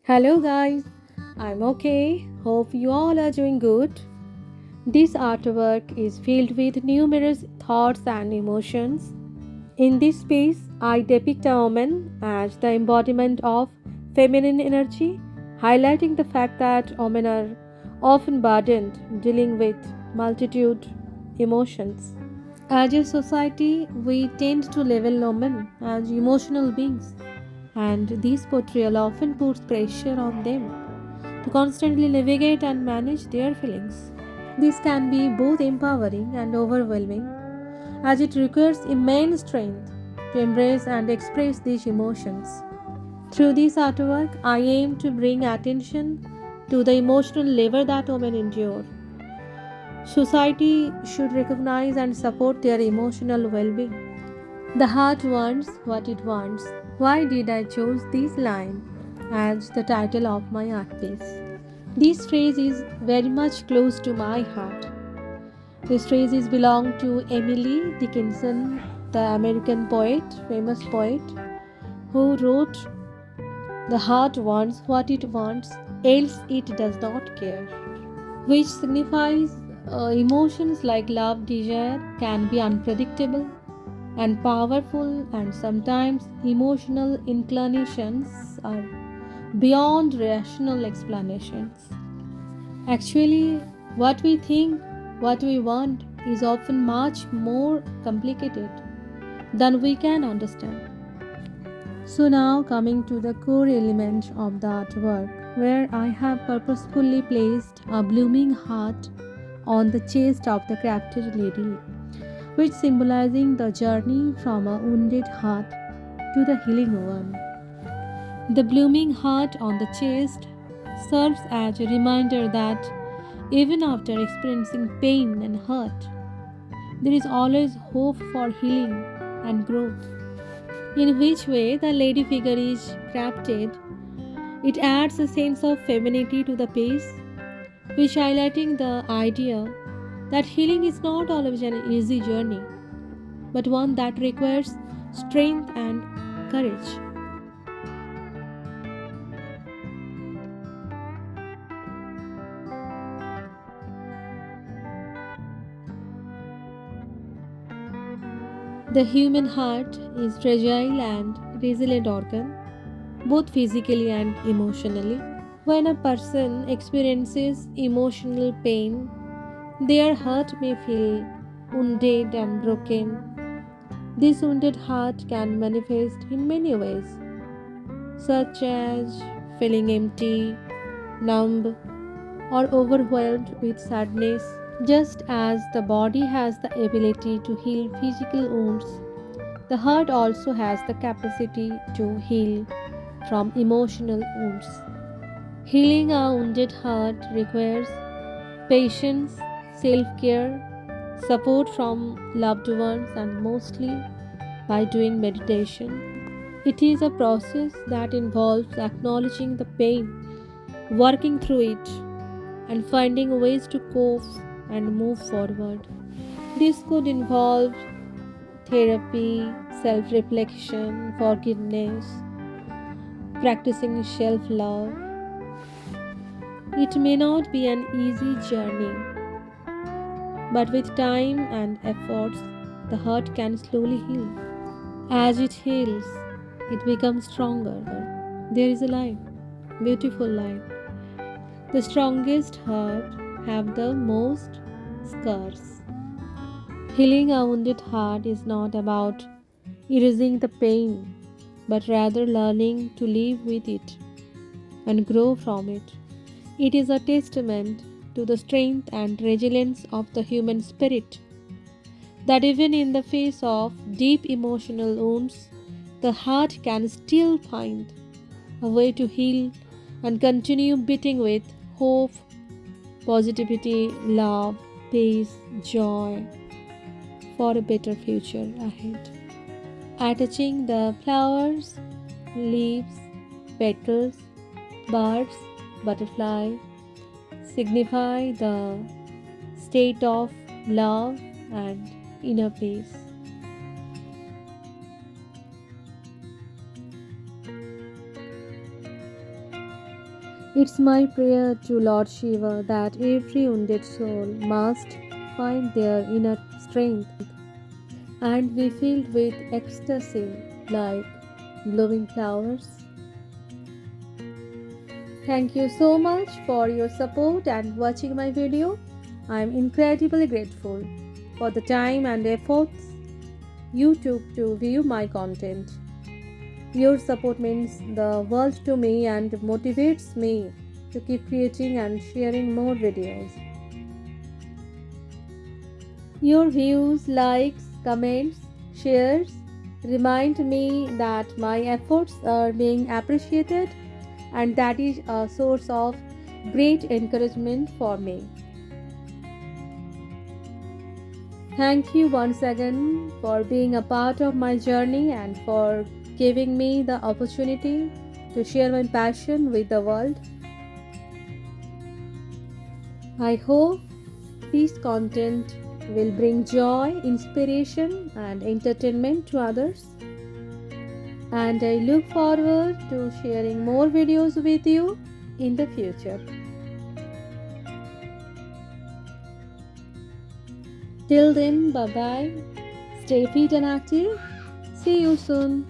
Hello guys, I'm okay. Hope you all are doing good. This artwork is filled with numerous thoughts and emotions. In this space, I depict a woman as the embodiment of feminine energy, highlighting the fact that women are often burdened dealing with multitude emotions. As a society, we tend to label women as emotional beings, and this portrayal often puts pressure on them to constantly navigate and manage their feelings. This can be both empowering and overwhelming, as it requires immense strength to embrace and express these emotions. Through this artwork, I aim to bring attention to the emotional labor that women endure. Society should recognize and support their emotional well being. The heart wants what it wants. Why did I choose this line as the title of my art piece? This phrase is very much close to my heart. This phrase is belonged to Emily Dickinson, the American poet, famous poet, who wrote, "The heart wants what it wants, else it does not care," which signifies emotions like love, desire can be unpredictable and powerful, and sometimes emotional inclinations are beyond rational explanations. Actually, what we think, what we want, is often much more complicated than we can understand. So, now coming to the core element of the artwork, where I have purposefully placed a blooming heart on the chest of the crafted lady, which symbolizing the journey from a wounded heart to the healing one. The blooming heart on the chest serves as a reminder that even after experiencing pain and hurt, there is always hope for healing and growth. In which way the lady figure is crafted, it adds a sense of femininity to the piece, which highlighting the idea that healing is not always an easy journey, but one that requires strength and courage. The human heart is fragile and resilient organ, both physically and emotionally. When a person experiences emotional pain, their heart may feel wounded and broken. This wounded heart can manifest in many ways, such as feeling empty, numb, or overwhelmed with sadness. Just as the body has the ability to heal physical wounds, the heart also has the capacity to heal from emotional wounds. Healing a wounded heart requires patience, self care, support from loved ones, and mostly by doing meditation. It is a process that involves acknowledging the pain, working through it, and finding ways to cope and move forward. This could involve therapy, self reflection, forgiveness, practicing self love. It may not be an easy journey, but with time and efforts, the heart can slowly heal. As it heals, it becomes stronger. There is a line, beautiful line. The strongest heart have the most scars. Healing a wounded heart is not about erasing the pain, but rather learning to live with it and grow from it. It is a testament to the strength and resilience of the human spirit, that even in the face of deep emotional wounds, the heart can still find a way to heal and continue beating with hope, positivity, love, peace, joy for a better future ahead. Attaching the flowers, leaves, petals, birds, butterfly signify the state of love and inner peace. It's my prayer to Lord Shiva that every wounded soul must find their inner strength and be filled with ecstasy like blooming flowers. Thank you so much for your support and watching my video. I am incredibly grateful for the time and efforts you took to view my content. Your support means the world to me and motivates me to keep creating and sharing more videos. Your views, likes, comments, shares remind me that my efforts are being appreciated, and that is a source of great encouragement for me. Thank you once again for being a part of my journey and for giving me the opportunity to share my passion with the world. I hope this content will bring joy, inspiration, and entertainment to others. And I look forward to sharing more videos with you in the future. Till then, bye bye. Stay fit and active. See you soon.